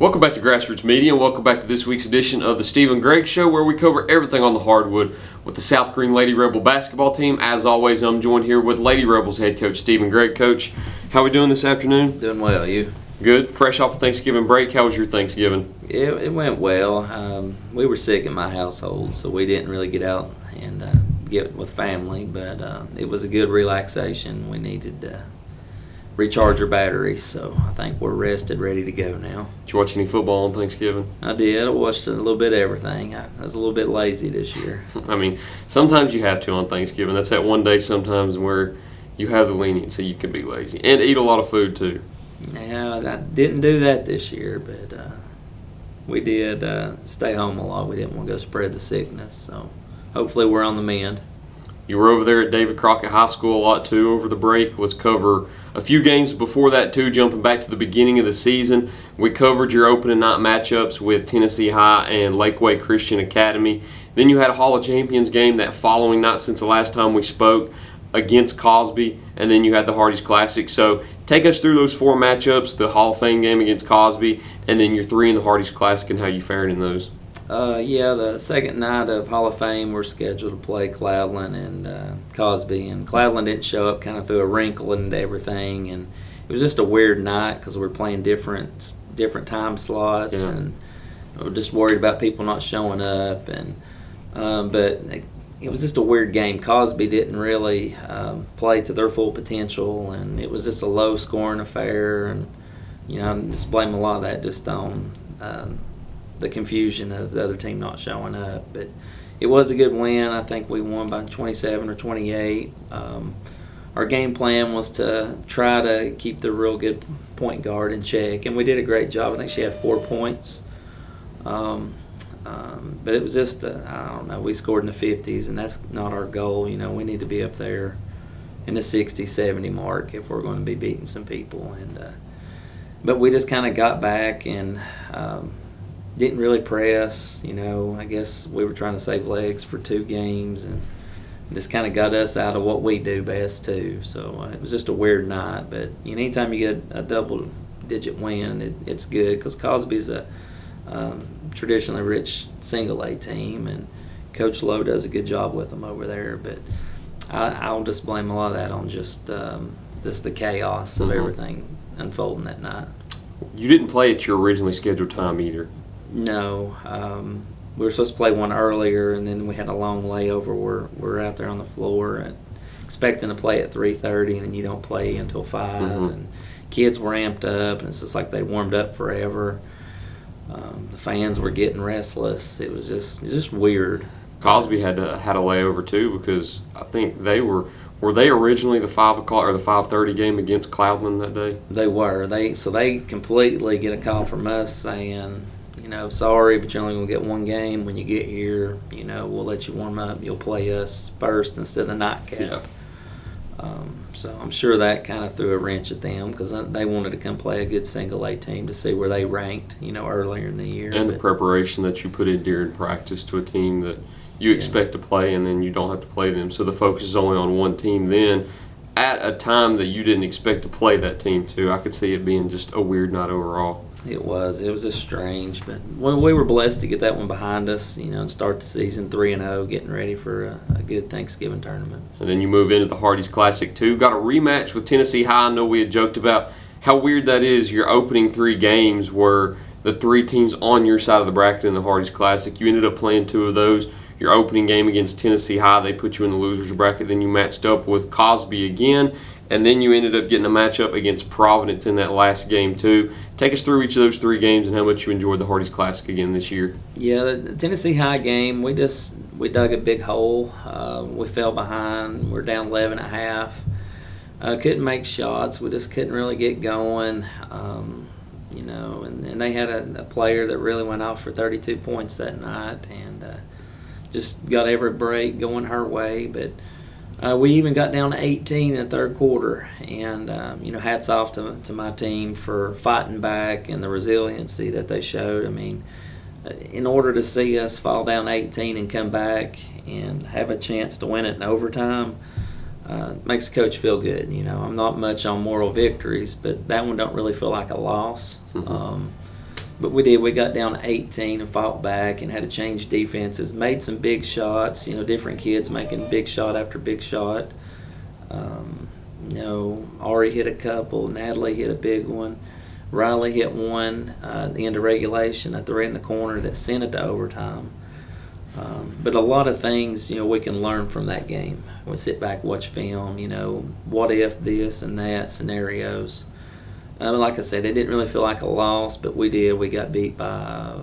Welcome back to Grassroots Media, and welcome back to this week's edition of the Stephen Gregg Show, where we cover everything on the hardwood with the South Greene Lady Rebel basketball team. As always, I'm joined here with Lady Rebels head coach Stephen Gregg. Coach, how are we doing this afternoon? Doing well, you? Good. Fresh off of Thanksgiving break. How was your Thanksgiving? It went well. We were sick in my household, so we didn't really get out and get with family, but it was a good relaxation. We needed to recharge our batteries, so I think we're rested, ready to go now. Did you watch any football on Thanksgiving? I did. I watched a little bit of everything. I was a little bit lazy this year. I mean, sometimes you have to on Thanksgiving. That's that one day sometimes where you have the leniency. You can be lazy and eat a lot of food too. Yeah, I didn't do that this year, but we did stay home a lot. We didn't want to go spread the sickness, so hopefully we're on the mend. You were over there at David Crockett High School a lot too over the break. Let's cover a few games before that too, jumping back to the beginning of the season. We covered your opening night matchups with Tennessee High and Lakeway Christian Academy. Then you had a Hall of Champions game that following night since the last time we spoke against Cosby, and then you had the Hardee's Classic. So take us through those four matchups, the Hall of Fame game against Cosby, and then your three in the Hardee's Classic, and how you fared in those. The second night of Hall of Fame, we're scheduled to play Cloudland and Cosby, and Cloudland didn't show up, kind of threw a wrinkle into everything, and it was just a weird night because we were playing different time slots, and we were just worried about people not showing up, and but it was just a weird game. Cosby didn't really play to their full potential, and it was just a low-scoring affair, and I just blame a lot of that just on the confusion of the other team not showing up. But it was a good win. I think we won by 27 or 28. Our game plan was to try to keep the real good point guard in check, and we did a great job. I think she had 4 points. But it was just, I don't know, we scored in the 50s, and that's not our goal. We need to be up there in the 60, 70 mark if we're going to be beating some people. But we just kind of got back and didn't really press. I guess we were trying to save legs for 2 games, and just kind of got us out of what we do best too. So it was just a weird night. But anytime you get a double-digit win, it's good, because Cosby's a traditionally rich single-A team, and Coach Lowe does a good job with them over there. But I'll just blame a lot of that on just the chaos of everything unfolding that night. You didn't play at your originally scheduled time either. No. We were supposed to play one earlier, and then we had a long layover. We're out there on the floor and expecting to play at 3:30, and then you don't play until 5. And kids were amped up, and it's just like they warmed up forever. The fans were getting restless. It was just weird. Cosby had a layover too, because I think they were they originally the 5 o'clock or the 5:30 game against Cloudland that day? They were. They completely get a call from us saying, sorry, but you're only going to get one game. When you get here, we'll let you warm up. You'll play us first instead of the nightcap. Yeah. So I'm sure that kind of threw a wrench at them, because they wanted to come play a good single-A team to see where they ranked, earlier in the year. And the preparation that you put in during practice to a team that you expect to play, and then you don't have to play them. So the focus is only on one team then at a time that you didn't expect to play that team too. I could see it being just a weird night overall. It was just strange, but we were blessed to get that one behind us, and start the season 3-0, getting ready for a good Thanksgiving tournament. And then you move into the Hardee's Classic too. Got a rematch with Tennessee High. I know we had joked about how weird that is. Your opening 3 games were the 3 teams on your side of the bracket in the Hardee's Classic. You ended up playing 2 of those. Your opening game against Tennessee High, they put you in the loser's bracket. Then you matched up with Cosby again, and then you ended up getting a matchup against Providence in that last game too. Take us through each of those 3 games and how much you enjoyed the Hardee's Classic again this year. Yeah, the Tennessee High game, we dug a big hole. We fell behind. We're down 11 at half. Couldn't make shots. We just couldn't really get going. And they had a player that really went off for 32 points that night, and just got every break going her way. But we even got down to 18 in the third quarter, and hats off to my team for fighting back and the resiliency that they showed. I mean, in order to see us fall down 18 and come back and have a chance to win it in overtime, makes the coach feel good. I'm not much on moral victories, but that one don't really feel like a loss. But we did. We got down to 18 and fought back and had to change defenses. Made some big shots. Different kids making big shot after big shot. Ari hit a couple. Natalie hit a big one. Riley hit one at the end of regulation at the red in the corner that sent it to overtime. But a lot of things, we can learn from that game. We sit back, watch film, what if this and that scenarios. Like I said, it didn't really feel like a loss, but we did. We got beat by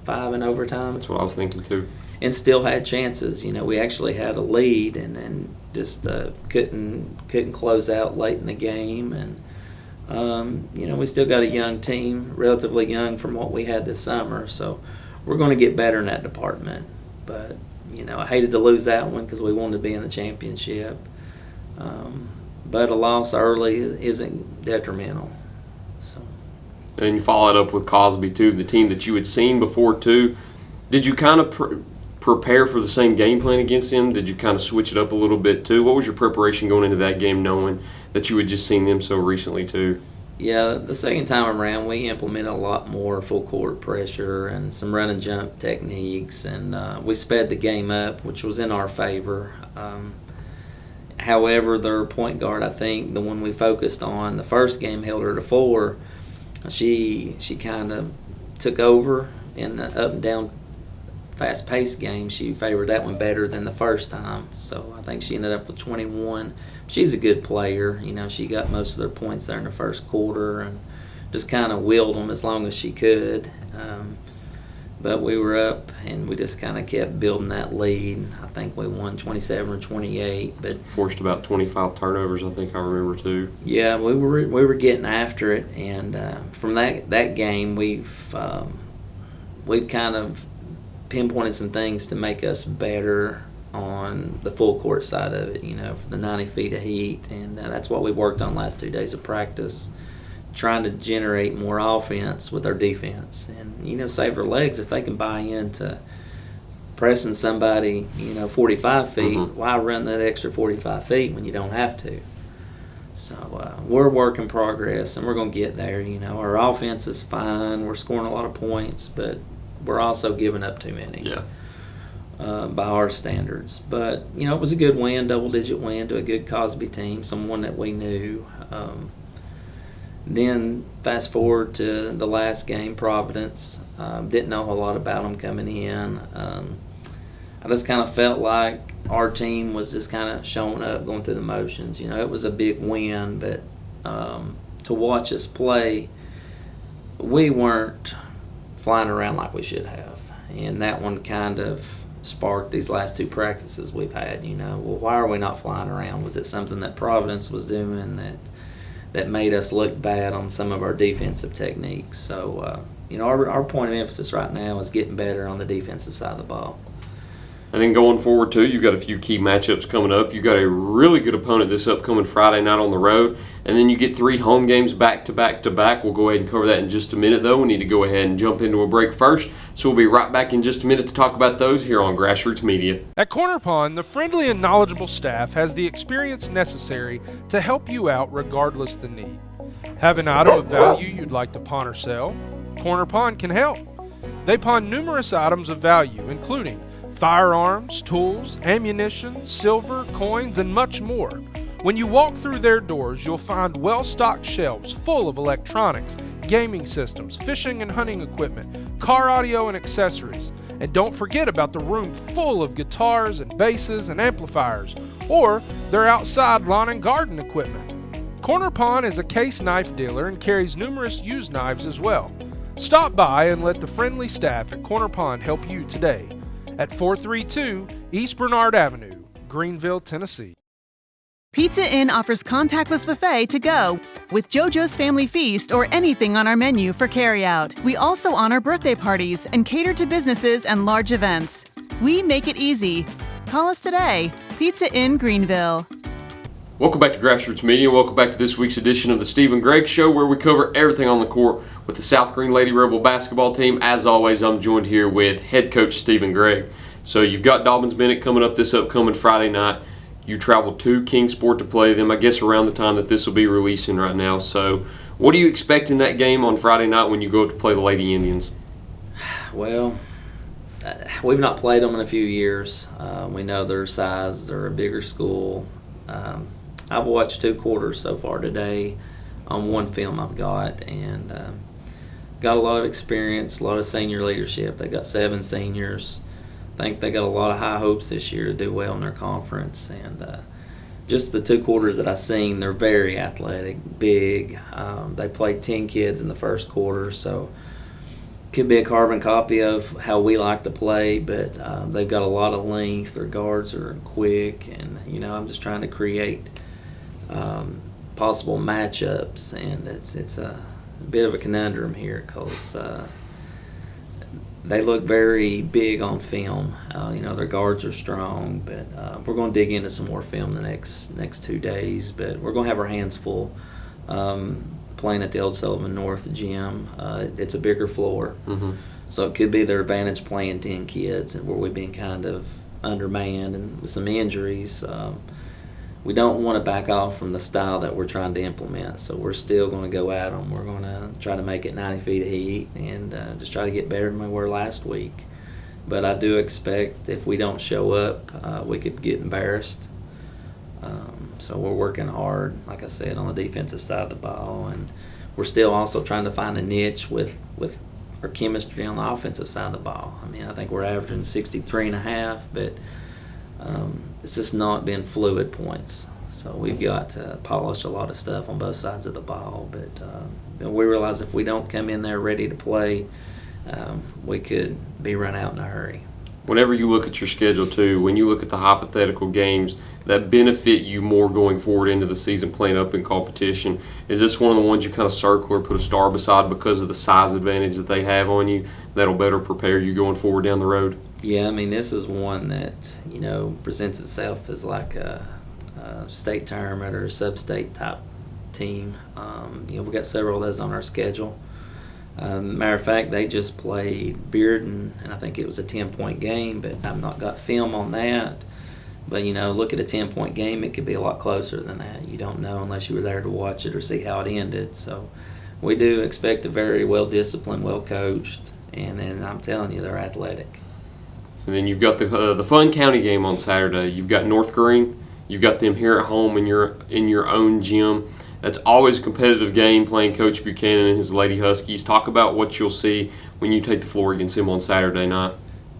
5 in overtime. That's what I was thinking too. And still had chances. We actually had a lead and then just couldn't close out late in the game. And we still got a young team, relatively young from what we had this summer. So we're going to get better in that department. But I hated to lose that one because we wanted to be in the championship. But a loss early isn't detrimental. So. And you followed up with Cosby too, the team that you had seen before too. Did you kind of prepare for the same game plan against them? Did you kind of switch it up a little bit too? What was your preparation going into that game, knowing that you had just seen them so recently too? Yeah, the second time around, we implemented a lot more full court pressure and some run and jump techniques, and we sped the game up, which was in our favor. However, their point guard, I think, the one we focused on, the first game held her to 4. She kind of took over in the up and down fast-paced game. She favored that one better than the first time. So I think she ended up with 21. She's a good player. She got most of their points there in the first quarter and just kind of willed them as long as she could. But we were up, and we just kind of kept building that lead. I think we won 27 or 28. But forced about 25 turnovers, I think I remember too. Yeah, we were getting after it, and from that game, we've kind of pinpointed some things to make us better on the full court side of it. For the 90 feet of heat, and that's what we worked on last 2 days of practice. Trying to generate more offense with our defense and, save their legs if they can buy into pressing somebody, 45 feet. Mm-hmm. Why run that extra 45 feet when you don't have to? So we're a work in progress, and we're going to get there. Our offense is fine. We're scoring a lot of points, but we're also giving up too many. Yeah. By our standards. But, it was a good win, double-digit win to a good Cosby team, someone that we knew. Then fast forward to the last game, Providence. Didn't know a whole lot about them coming in. I just kind of felt like our team was just kind of showing up, going through the motions. It was a big win, but to watch us play, we weren't flying around like we should have. And that one kind of sparked these last 2 practices we've had. Well, why are we not flying around? Was it something that Providence was doing that made us look bad on some of our defensive techniques? So, our point of emphasis right now is getting better on the defensive side of the ball. And then going forward, too, you've got a few key matchups coming up. You've got a really good opponent this upcoming Friday night on the road. And then you get 3 home games back to back to back. We'll go ahead and cover that in just a minute, though. We need to go ahead and jump into a break first. So we'll be right back in just a minute to talk about those here on Grassroots Media. At Corner Pond, the friendly and knowledgeable staff has the experience necessary to help you out regardless the need. Have an item of value you'd like to pawn or sell? Corner Pond can help. They pawn numerous items of value, including firearms, tools, ammunition, silver, coins, and much more. When you walk through their doors, you'll find well-stocked shelves full of electronics, gaming systems, fishing and hunting equipment, car audio and accessories. And don't forget about the room full of guitars and basses and amplifiers, or their outside lawn and garden equipment. Corner Pond is a case knife dealer and carries numerous used knives as well. Stop by and let the friendly staff at Corner Pond help you today at 432 East Bernard Avenue, Greeneville, Tennessee. Pizza Inn offers contactless buffet to go with JoJo's Family Feast or anything on our menu for carryout. We also honor birthday parties and cater to businesses and large events. We make it easy. Call us today. Pizza Inn Greeneville. Welcome back to Grassroots Media. Welcome back to this week's edition of the Stephen Gregg Show, where we cover everything on the court with the South Green Lady Rebel basketball team. As always, I'm joined here with head coach Stephen Gregg. So you've got Dobbins Bennett coming up this upcoming Friday night. You travel to Kingsport to play them, I guess, around the time that this will be releasing right now. So What do you expect in that game on Friday night when you go to play the Lady Indians? Well, we've not played them in a few years. We know their size. They're a bigger school. I've watched 2 quarters so far today on one film I've got, and got a lot of experience, a lot of senior leadership. They got 7 seniors. I think they got a lot of high hopes this year to do well in their conference. And just the 2 quarters that I've seen, they're very athletic, big. They played 10 kids in the first quarter, so could be a carbon copy of how we like to play, but they've got a lot of length. Their guards are quick, and I'm just trying to create possible matchups, and it's a bit of a conundrum here because they look very big on film. Their guards are strong, but we're going to dig into some more film the next 2 days. But we're going to have our hands full playing at the Old Sullivan North gym. It's a bigger floor, so it could be their advantage playing 10 kids, and where we've been kind of undermanned and with some injuries. We don't want to back off from the style that we're trying to implement, so we're still going to go at them. We're going to try to make it 90 feet of heat and just try to get better than we were last week. But I do expect if we don't show up, we could get embarrassed. So we're working hard, like I said, on the defensive side of the ball, and we're still also trying to find a niche with our chemistry on the offensive side of the ball. I mean, I think we're averaging 63.5, but it's just not been fluid points. So we've got to polish a lot of stuff on both sides of the ball. But we realize if we don't come in there ready to play, we could be run out in a hurry. Whenever you look at your schedule, too, when you look at the hypothetical games that benefit you more going forward into the season playing up in competition, is this one of the ones you kind of circle or put a star beside because of the size advantage that they have on you that'll better prepare you going forward down the road? Yeah, I mean, this is one that, presents itself as like a state tournament or a sub-state type team. We got several of those on our schedule. Matter of fact, they just played Bearden, and I think it was a 10-point game, but I've not got film on that. But, look at a 10-point game, it could be a lot closer than that. You don't know unless you were there to watch it or see how it ended. So we do expect a very well-disciplined, well-coached, and then I'm telling you, they're athletic. And then you've got the Fun County game on Saturday. You've got North Greene. You've got them here at home in your own gym. That's always a competitive game playing Coach Buchanan and his Lady Huskies. Talk about what you'll see when you take the floor against him on Saturday night.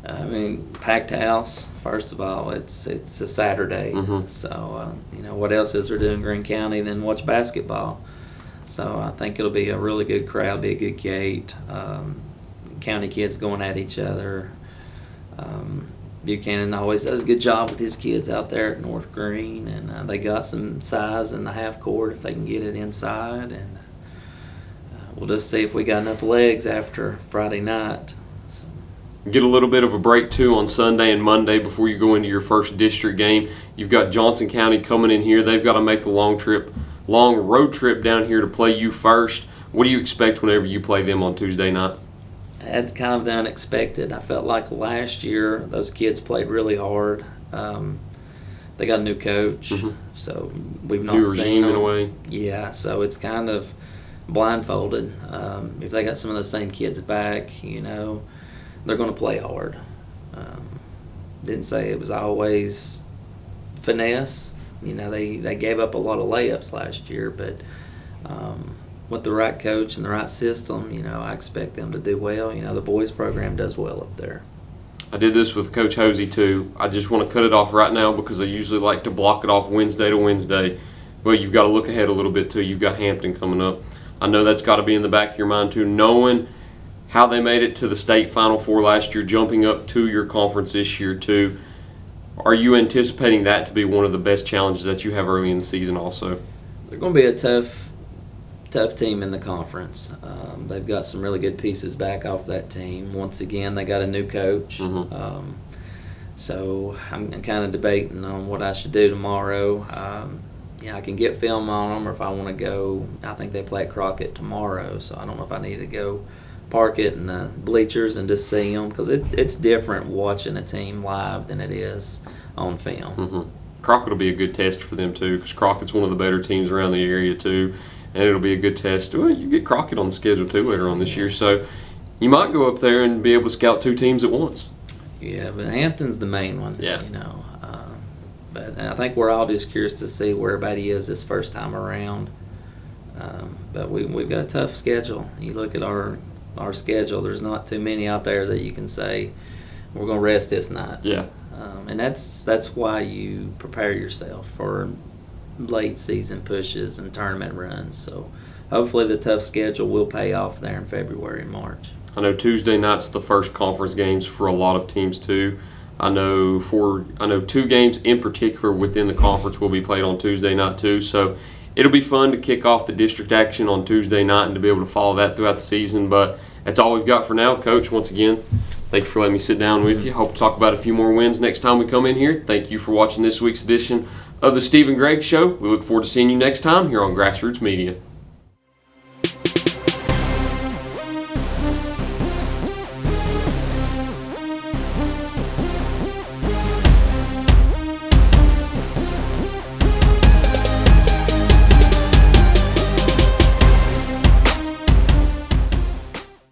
I mean, packed house. First of all, it's a Saturday, so what else is there to do in Greene County than watch basketball? So I think it'll be a really good crowd, be a good gate. County kids going at each other. Buchanan always does a good job with his kids out there at North Greene, and they got some size in the half court if they can get it inside, and we'll just see if we got enough legs after Friday night. So. Get a little bit of a break too on Sunday and Monday before you go into your first district game. You've got Johnson County coming in here. They've got to make the long road trip down here to play you first. What do you expect whenever you play them on Tuesday night? That's kind of the unexpected. I felt like last year those kids played really hard. They got a new coach, so we've not new seen regime them. in a way. Yeah, so it's kind of blindfolded. If they got some of those same kids back, they're going to play hard. Didn't say it was always finesse. They gave up a lot of layups last year, but with the right coach and the right system, I expect them to do well. The boys program does well up there. I did this with Coach Hosey too. I just want to cut it off right now because I usually like to block it off Wednesday to Wednesday. Well, you've got to look ahead a little bit too. You've got Hampton coming up. I know that's got to be in the back of your mind too, knowing how they made it to the state Final Four last year, jumping up to your conference this year too. Are you anticipating that to be one of the best challenges that you have early in the season also? They're going to be a tough team in the conference. They've got some really good pieces back off that team. Once again, they got a new coach. So I'm kind of debating on what I should do tomorrow. I can get film on them, or if I want to go, I think they play at Crockett tomorrow, so I don't know if I need to go park it in the bleachers and just see them, because it's different watching a team live than it is on film. Crockett will be a good test for them too, because Crockett's one of the better teams around the area too. and it'll be a good test. Well, you get Crockett on the schedule too later on this year, so you might go up there and be able to scout 2 teams at once. Yeah, but Hampton's the main one. Yeah. But I think we're all just curious to see where everybody is this first time around. But we've got a tough schedule. You look at our schedule, there's not too many out there that you can say, we're going to rest this night. Yeah. And that's why you prepare yourself for late season pushes and tournament runs. So hopefully the tough schedule will pay off there in February and March. I know Tuesday night's the first conference games for a lot of teams too. I know 2 games in particular within the conference will be played on Tuesday night too. So it'll be fun to kick off the district action on Tuesday night and to be able to follow that throughout the season. But that's all we've got for now. Coach, once again, thank you for letting me sit down with you. Hope to talk about a few more wins next time we come in here. Thank you for watching this week's edition of the Stephen Gregg Show. We look forward to seeing you next time here on Grassroots Media.